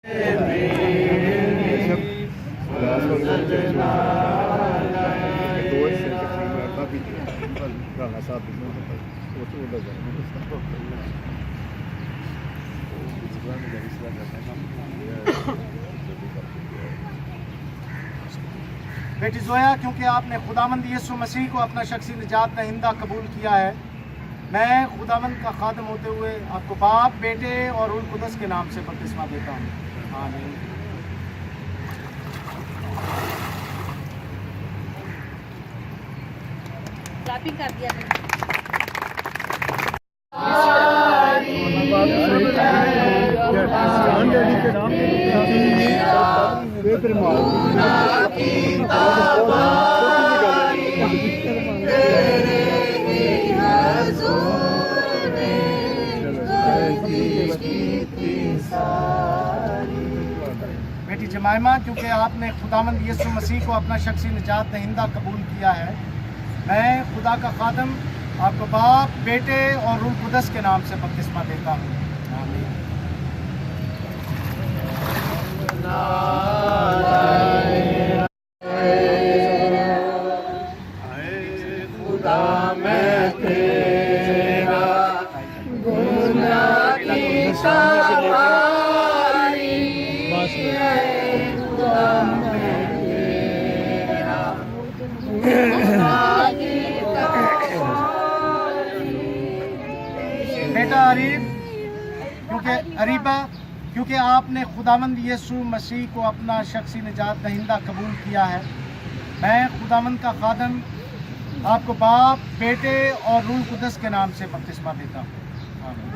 बेटी जोया, क्योंकि आपने खुदावंद यीशु मसीह को अपना शख्सी निजात दहिंदा कबूल किया है, मैं खुदावंद का खादम होते हुए आपको बाप, बेटे और रूह कुदस के नाम से बपतिस्मा देता हूँ। आमीन। क्लैपिंग कर दिया बेटी जमाइमा, क्योंकि आपने खुदावंद यीशु मसीह को अपना शख्सी निजात दहिंदा कबूल किया है, मैं खुदा का खादम आपको बाप, बेटे और रूह कुदस के नाम से बपतिस्मा देता हूँ। आमीन। बेटा अरीबा, क्योंकि आपने खुदावंद यीशु मसीह को अपना शख्सी निजात दहिंदा कबूल किया है, मैं खुदावंद का खादम आपको बाप, बेटे और रूह कुदस के नाम से बपतिस्मा देता हूँ। आमीन।